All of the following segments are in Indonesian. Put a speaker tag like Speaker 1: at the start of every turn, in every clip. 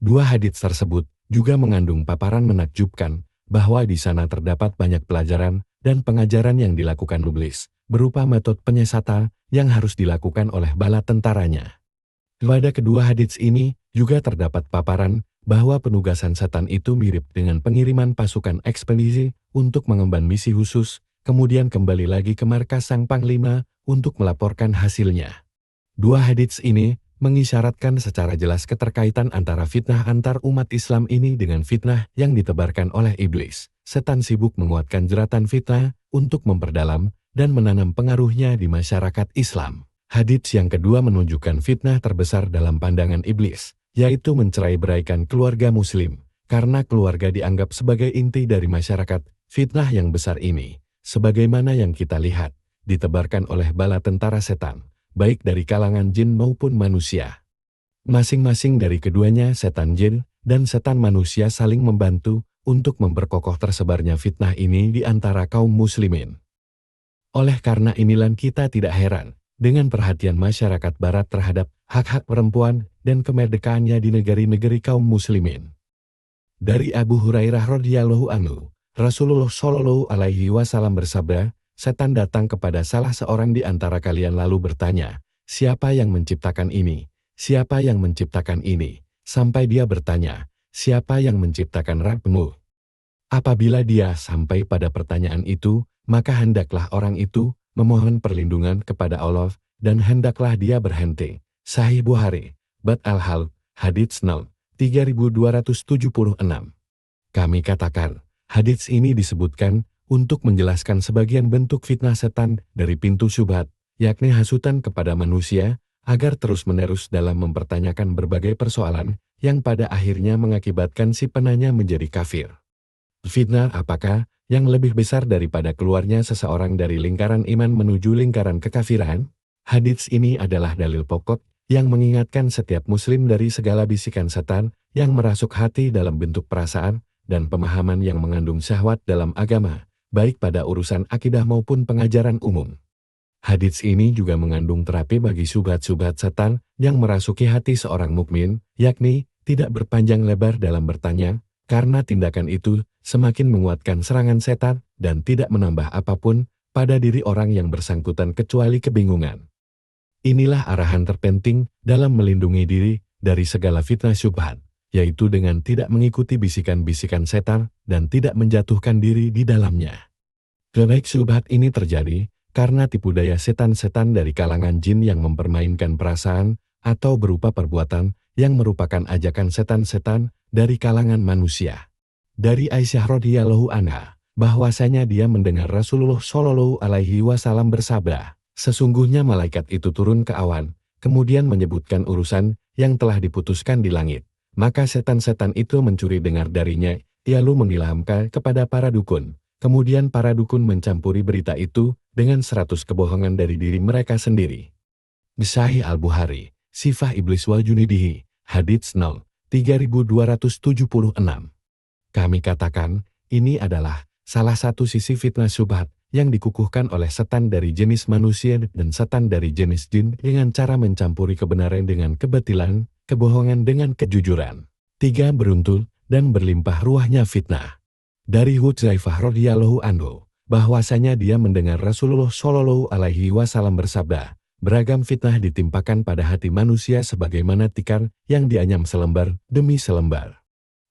Speaker 1: Dua hadits tersebut juga mengandung paparan menakjubkan bahwa di sana terdapat banyak pelajaran dan pengajaran yang dilakukan iblis, berupa metode penyesatan yang harus dilakukan oleh bala tentaranya. Pada kedua hadits ini juga terdapat paparan bahwa penugasan setan itu mirip dengan pengiriman pasukan ekspedisi untuk mengemban misi khusus, kemudian kembali lagi ke markas sang panglima untuk melaporkan hasilnya. Dua hadits ini mengisyaratkan secara jelas keterkaitan antara fitnah antar umat Islam ini dengan fitnah yang ditebarkan oleh iblis. Setan sibuk menguatkan jeratan fitnah untuk memperdalam dan menanam pengaruhnya di masyarakat Islam. Hadits yang kedua menunjukkan fitnah terbesar dalam pandangan iblis, yaitu mencerai-beraikan keluarga muslim, karena keluarga dianggap sebagai inti dari masyarakat. Fitnah yang besar ini, sebagaimana yang kita lihat, ditebarkan oleh bala tentara setan, baik dari kalangan jin maupun manusia. Masing-masing dari keduanya, setan jin dan setan manusia, saling membantu untuk memperkokoh tersebarnya fitnah ini di antara kaum muslimin. Oleh karena inilah kita tidak heran dengan perhatian masyarakat barat terhadap hak-hak perempuan dan kemerdekaannya di negeri-negeri kaum muslimin. Dari Abu Hurairah radhiyallahu anhu, Rasulullah Shallallahu alaihi wasallam bersabda, setan datang kepada salah seorang di antara kalian lalu bertanya, siapa yang menciptakan ini? Siapa yang menciptakan ini? Sampai dia bertanya, siapa yang menciptakan Rabbmu? Apabila dia sampai pada pertanyaan itu, maka hendaklah orang itu memohon perlindungan kepada Allah dan hendaklah dia berhenti. Sahih Bukhari, Bab Al-Hal, Hadits 3276. Kami katakan, hadits ini disebutkan untuk menjelaskan sebagian bentuk fitnah setan dari pintu syubhat, yakni hasutan kepada manusia, agar terus-menerus dalam mempertanyakan berbagai persoalan, yang pada akhirnya mengakibatkan si penanya menjadi kafir. Fitnah apakah yang lebih besar daripada keluarnya seseorang dari lingkaran iman menuju lingkaran kekafiran? Hadits ini adalah dalil pokok yang mengingatkan setiap muslim dari segala bisikan setan yang merasuk hati dalam bentuk perasaan dan pemahaman yang mengandung syahwat dalam agama, baik pada urusan akidah maupun pengajaran umum. Hadits ini juga mengandung terapi bagi subhat-subhat setan yang merasuki hati seorang mukmin, yakni tidak berpanjang lebar dalam bertanya, karena tindakan itu semakin menguatkan serangan setan dan tidak menambah apapun pada diri orang yang bersangkutan kecuali kebingungan. Inilah arahan terpenting dalam melindungi diri dari segala fitnah syubhat, yaitu dengan tidak mengikuti bisikan-bisikan setan dan tidak menjatuhkan diri di dalamnya. Baik syubhat ini terjadi karena tipu daya setan-setan dari kalangan jin yang mempermainkan perasaan atau berupa perbuatan yang merupakan ajakan setan-setan dari kalangan manusia. Dari Aisyah radhiyallahu anha, bahwasanya dia mendengar Rasulullah Shallallahu alaihi wasallam bersabda, sesungguhnya malaikat itu turun ke awan, kemudian menyebutkan urusan yang telah diputuskan di langit. Maka setan-setan itu mencuri dengar darinya, lalu mengilhamkan kepada para dukun. Kemudian para dukun mencampuri berita itu dengan 100 kebohongan dari diri mereka sendiri. Sahih Al-Bukhari, Sifah Iblis wal Junidihi, Hadits 3276. Kami katakan, ini adalah salah satu sisi fitnah syubhat yang dikukuhkan oleh setan dari jenis manusia dan setan dari jenis jin dengan cara mencampuri kebenaran dengan kebatilan, kebohongan dengan kejujuran. 3. Beruntul dan berlimpah ruahnya fitnah. Dari Hudzaifah radhiyallahu anhu, bahwasanya dia mendengar Rasulullah Shallallahu alaihi wasallam bersabda, beragam fitnah ditimpakan pada hati manusia sebagaimana tikar yang dianyam selembar demi selembar.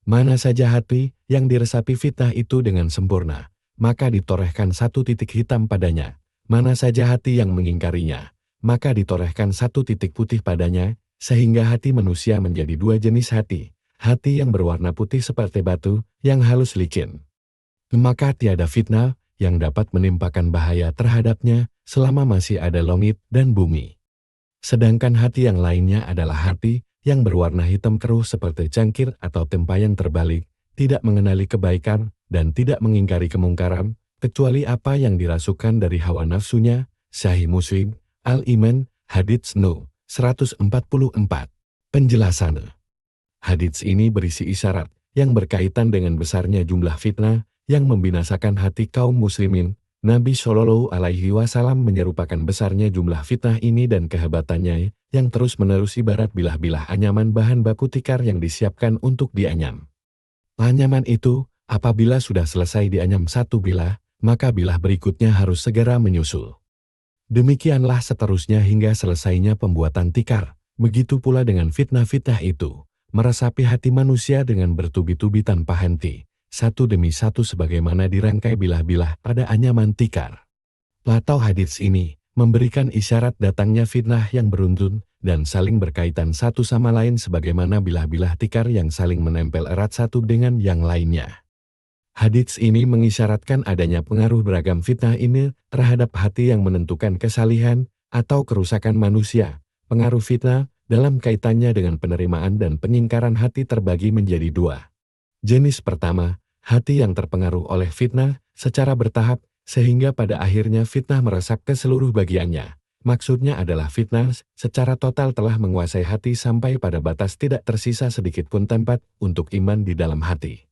Speaker 1: Mana saja hati yang diresapi fitnah itu dengan sempurna, maka ditorehkan satu titik hitam padanya. Mana saja hati yang mengingkarinya, maka ditorehkan satu titik putih padanya, sehingga hati manusia menjadi dua jenis hati. Hati yang berwarna putih seperti batu, yang halus licin. Maka tiada fitnah yang dapat menimpakan bahaya terhadapnya selama masih ada langit dan bumi. Sedangkan hati yang lainnya adalah hati yang berwarna hitam keruh seperti cangkir atau tempayan terbalik, tidak mengenali kebaikan dan tidak mengingkari kemungkaran, kecuali apa yang dirasukan dari hawa nafsunya. Sahih Muslim, Al-Iman, Hadits 144. Penjelasan. Hadits ini berisi isyarat yang berkaitan dengan besarnya jumlah fitnah yang membinasakan hati kaum muslimin Nabi Shallallahu Alaihi Wasallam menyerupakan besarnya jumlah fitnah ini dan kehebatannya yang terus-menerus ibarat bilah-bilah anyaman bahan baku tikar yang disiapkan untuk dianyam. Anyaman itu, apabila sudah selesai dianyam satu bilah, maka bilah berikutnya harus segera menyusul. Demikianlah seterusnya hingga selesainya pembuatan tikar. Begitu pula dengan fitnah-fitnah itu, meresapi hati manusia dengan bertubi-tubi tanpa henti, satu demi satu sebagaimana dirangkai bilah-bilah pada anyaman tikar. Atau hadits ini memberikan isyarat datangnya fitnah yang beruntun dan saling berkaitan satu sama lain sebagaimana bilah-bilah tikar yang saling menempel erat satu dengan yang lainnya. Hadits ini mengisyaratkan adanya pengaruh beragam fitnah ini terhadap hati yang menentukan kesalihan atau kerusakan manusia. Pengaruh fitnah dalam kaitannya dengan penerimaan dan penyingkaran hati terbagi menjadi dua. Jenis pertama, hati yang terpengaruh oleh fitnah secara bertahap sehingga pada akhirnya fitnah meresap ke seluruh bagiannya. Maksudnya adalah fitnah secara total telah menguasai hati sampai pada batas tidak tersisa sedikit pun tempat untuk iman di dalam hati.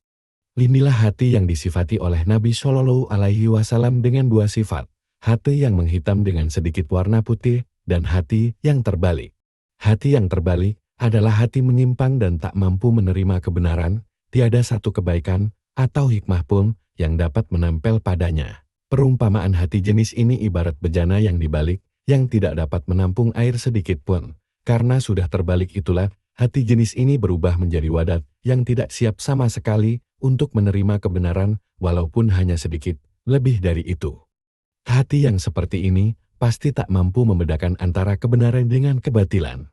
Speaker 1: Inilah hati yang disifati oleh Nabi Shallallahu Alaihi Wasallam dengan dua sifat, hati yang menghitam dengan sedikit warna putih, dan hati yang terbalik. Hati yang terbalik adalah hati menyimpang dan tak mampu menerima kebenaran, tiada satu kebaikan atau hikmah pun yang dapat menempel padanya. Perumpamaan hati jenis ini ibarat bejana yang dibalik, yang tidak dapat menampung air sedikit pun. Karena sudah terbalik itulah, hati jenis ini berubah menjadi wadah yang tidak siap sama sekali untuk menerima kebenaran, walaupun hanya sedikit, lebih dari itu. Hati yang seperti ini pasti tak mampu membedakan antara kebenaran dengan kebatilan.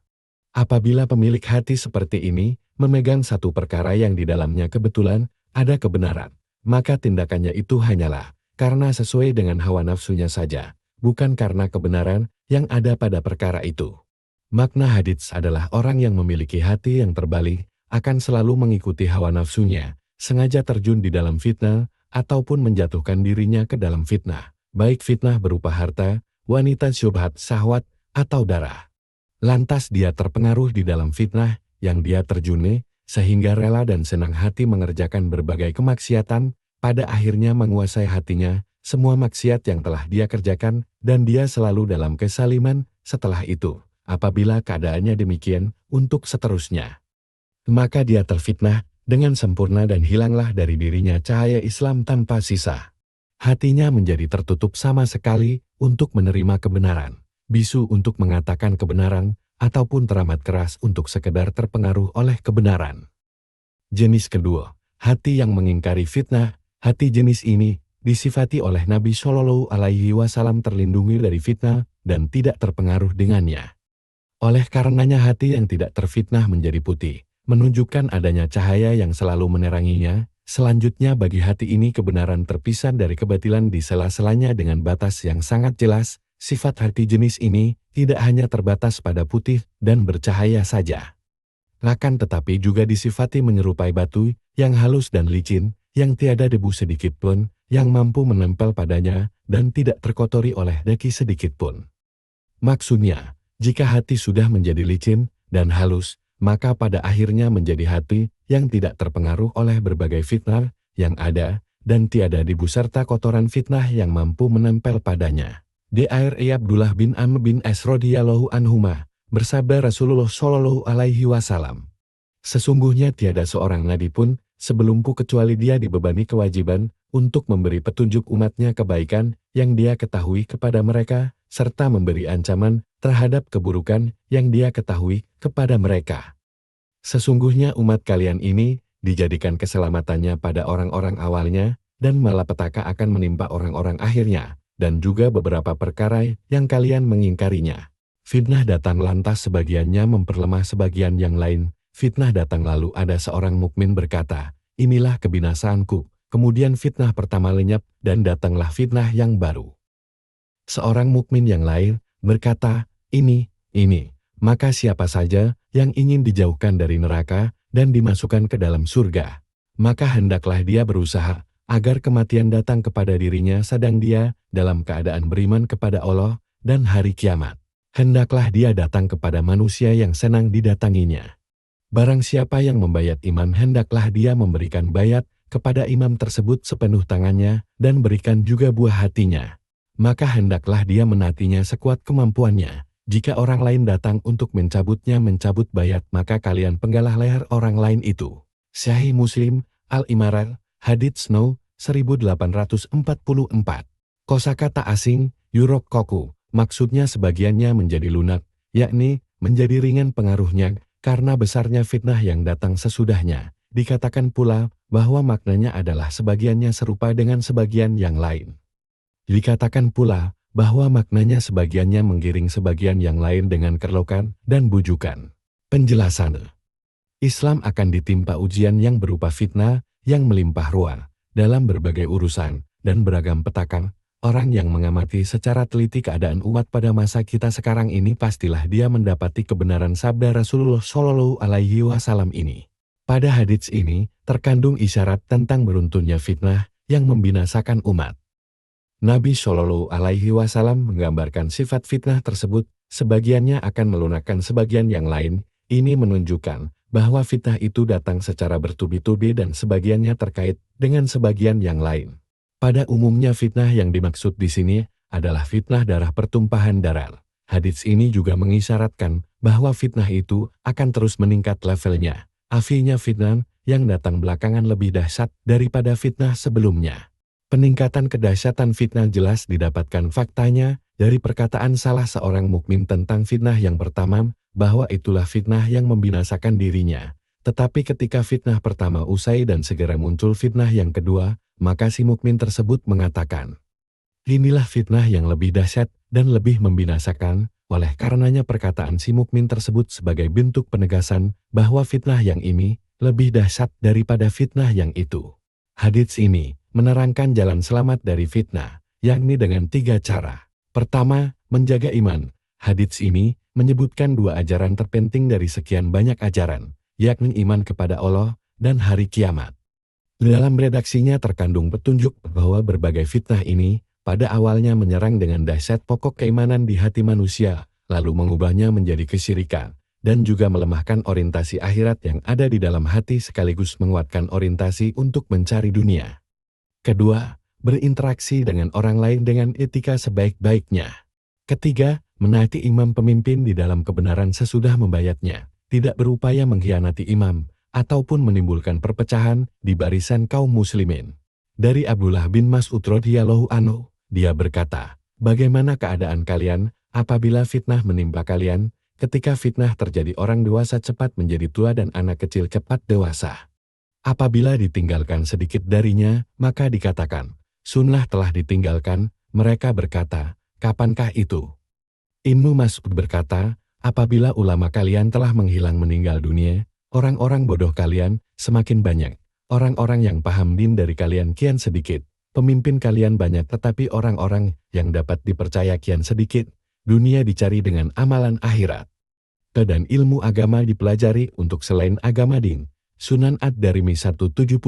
Speaker 1: Apabila pemilik hati seperti ini memegang satu perkara yang di dalamnya kebetulan ada kebenaran, maka tindakannya itu hanyalah karena sesuai dengan hawa nafsunya saja, bukan karena kebenaran yang ada pada perkara itu. Makna hadits adalah orang yang memiliki hati yang terbalik akan selalu mengikuti hawa nafsunya, sengaja terjun di dalam fitnah, ataupun menjatuhkan dirinya ke dalam fitnah, baik fitnah berupa harta, wanita syubhat, syahwat, atau darah. Lantas dia terpengaruh di dalam fitnah yang dia terjuni, sehingga rela dan senang hati mengerjakan berbagai kemaksiatan, pada akhirnya menguasai hatinya, semua maksiat yang telah dia kerjakan, dan dia selalu dalam kesaliman setelah itu. Apabila keadaannya demikian, untuk seterusnya, maka dia terfitnah dengan sempurna dan hilanglah dari dirinya cahaya Islam tanpa sisa. Hatinya menjadi tertutup sama sekali untuk menerima kebenaran, bisu untuk mengatakan kebenaran, ataupun teramat keras untuk sekedar terpengaruh oleh kebenaran. Jenis kedua, hati yang mengingkari fitnah. Hati jenis ini disifati oleh Nabi Shallallahu Alaihi Wasallam terlindungi dari fitnah dan tidak terpengaruh dengannya. Oleh karenanya hati yang tidak terfitnah menjadi putih, menunjukkan adanya cahaya yang selalu meneranginya. Selanjutnya bagi hati ini kebenaran terpisah dari kebatilan di sela-selanya dengan batas yang sangat jelas. Sifat hati jenis ini tidak hanya terbatas pada putih dan bercahaya saja. Akan tetapi juga disifati menyerupai batu yang halus dan licin, yang tiada debu sedikit pun, yang mampu menempel padanya dan tidak terkotori oleh daki sedikit pun. Maksudnya, jika hati sudah menjadi licin dan halus, maka pada akhirnya menjadi hati yang tidak terpengaruh oleh berbagai fitnah yang ada, dan tiada debu serta kotoran fitnah yang mampu menempel padanya. D.A.R.I. Abdullah bin Amr bin As radhiyallahu anhuma, bersabda Rasulullah Shallallahu Alaihi Wasallam, sesungguhnya tiada seorang nabi pun sebelumku kecuali dia dibebani kewajiban untuk memberi petunjuk umatnya kebaikan yang dia ketahui kepada mereka, serta memberi ancaman terhadap keburukan yang dia ketahui kepada mereka. Sesungguhnya umat kalian ini dijadikan keselamatannya pada orang-orang awalnya, dan malapetaka akan menimpa orang-orang akhirnya, dan juga beberapa perkara yang kalian mengingkarinya. Fitnah datang lantas sebagiannya memperlemah sebagian yang lain. Fitnah datang lalu ada seorang mukmin berkata, inilah kebinasaanku. Kemudian fitnah pertama lenyap dan datanglah fitnah yang baru. Seorang mukmin yang lain berkata, ini. Maka siapa saja yang ingin dijauhkan dari neraka dan dimasukkan ke dalam surga, maka hendaklah dia berusaha agar kematian datang kepada dirinya sedang dia dalam keadaan beriman kepada Allah dan hari kiamat. Hendaklah dia datang kepada manusia yang senang didatanginya. Barang siapa yang membayat iman hendaklah dia memberikan bayat kepada imam tersebut sepenuh tangannya dan berikan juga buah hatinya. Maka hendaklah dia menaatinya sekuat kemampuannya. Jika orang lain datang untuk mencabutnya mencabut bayat, maka kalian penggalah leher orang lain itu. Sahih Muslim, Al-Imarat, Hadits No. 1844. Kosakata asing, Yurok-koku, maksudnya sebagiannya menjadi lunak, yakni menjadi ringan pengaruhnya karena besarnya fitnah yang datang sesudahnya. Dikatakan pula bahwa maknanya adalah sebagiannya serupa dengan sebagian yang lain. Dikatakan pula bahwa maknanya sebagiannya menggiring sebagian yang lain dengan kerlokan dan bujukan. Penjelasan: Islam akan ditimpa ujian yang berupa fitnah yang melimpah ruah dalam berbagai urusan dan beragam petaka. Orang yang mengamati secara teliti keadaan umat pada masa kita sekarang ini pastilah dia mendapati kebenaran sabda Rasulullah Shallallahu Alaihi Wasallam ini. Pada hadits ini terkandung isyarat tentang beruntunnya fitnah yang membinasakan umat. Nabi Shallallahu Alaihi Wasallam menggambarkan sifat fitnah tersebut, sebagiannya akan melunakkan sebagian yang lain. Ini menunjukkan bahwa fitnah itu datang secara bertubi-tubi dan sebagiannya terkait dengan sebagian yang lain. Pada umumnya fitnah yang dimaksud di sini adalah fitnah darah pertumpahan darah. Hadits ini juga mengisyaratkan bahwa fitnah itu akan terus meningkat levelnya. Artinya fitnah yang datang belakangan lebih dahsyat daripada fitnah sebelumnya. Peningkatan kedahsyatan fitnah jelas didapatkan faktanya dari perkataan salah seorang mukmin tentang fitnah yang pertama, bahwa itulah fitnah yang membinasakan dirinya. Tetapi ketika fitnah pertama usai dan segera muncul fitnah yang kedua, maka si mukmin tersebut mengatakan, inilah fitnah yang lebih dahsyat dan lebih membinasakan. Oleh karenanya perkataan si mukmin tersebut sebagai bentuk penegasan bahwa fitnah yang ini lebih dahsyat daripada fitnah yang itu. Hadits ini menerangkan jalan selamat dari fitnah, yakni dengan 3 cara. Pertama, menjaga iman. Hadits ini menyebutkan 2 ajaran terpenting dari sekian banyak ajaran, yakni iman kepada Allah dan hari kiamat. Dalam redaksinya terkandung petunjuk bahwa berbagai fitnah ini pada awalnya menyerang dengan dahsyat pokok keimanan di hati manusia, lalu mengubahnya menjadi kesyirikan, dan juga melemahkan orientasi akhirat yang ada di dalam hati sekaligus menguatkan orientasi untuk mencari dunia. Kedua, berinteraksi dengan orang lain dengan etika sebaik-baiknya. Ketiga, menaati imam pemimpin di dalam kebenaran sesudah membayatnya, tidak berupaya mengkhianati imam, ataupun menimbulkan perpecahan di barisan kaum muslimin. Dari Abdullah bin Mas'ud radhiyallahu anhu, dia berkata, bagaimana keadaan kalian apabila fitnah menimpa kalian? Ketika fitnah terjadi orang dewasa cepat menjadi tua dan anak kecil cepat dewasa. Apabila ditinggalkan sedikit darinya, maka dikatakan, sunnah telah ditinggalkan. Mereka berkata, kapankah itu? Ibnu Mas'ud berkata, apabila ulama kalian telah menghilang meninggal dunia, orang-orang bodoh kalian semakin banyak. Orang-orang yang paham din dari kalian kian sedikit. Pemimpin kalian banyak tetapi orang-orang yang dapat dipercaya kian sedikit. Dunia dicari dengan amalan akhirat. Dan ilmu agama dipelajari untuk selain agama din. Sunan Ad-Darimi 175.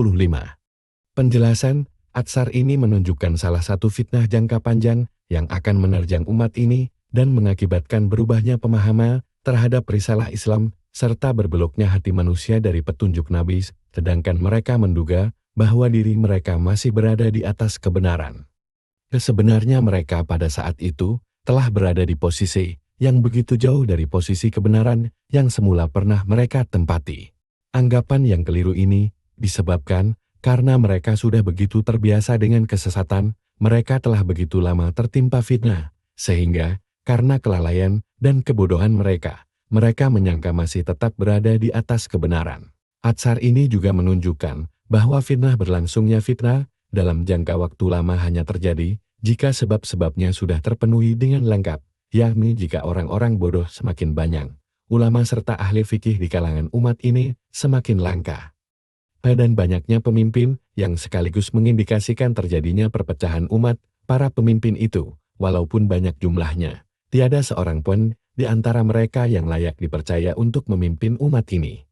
Speaker 1: Penjelasan, Atsar ini menunjukkan salah satu fitnah jangka panjang yang akan menerjang umat ini dan mengakibatkan berubahnya pemahaman terhadap risalah Islam serta berbeloknya hati manusia dari petunjuk Nabi, sedangkan mereka menduga bahwa diri mereka masih berada di atas kebenaran. Sebenarnya mereka pada saat itu telah berada di posisi yang begitu jauh dari posisi kebenaran yang semula pernah mereka tempati. Anggapan yang keliru ini disebabkan karena mereka sudah begitu terbiasa dengan kesesatan, mereka telah begitu lama tertimpa fitnah, sehingga karena kelalaian dan kebodohan mereka menyangka masih tetap berada di atas kebenaran. Atsar ini juga menunjukkan bahwa fitnah berlangsungnya fitnah dalam jangka waktu lama hanya terjadi jika sebab-sebabnya sudah terpenuhi dengan lengkap, yakni jika orang-orang bodoh semakin banyak. Ulama serta ahli fikih di kalangan umat ini semakin langka. Dan banyaknya pemimpin yang sekaligus mengindikasikan terjadinya perpecahan umat, para pemimpin itu, walaupun banyak jumlahnya, tiada seorang pun di antara mereka yang layak dipercaya untuk memimpin umat ini.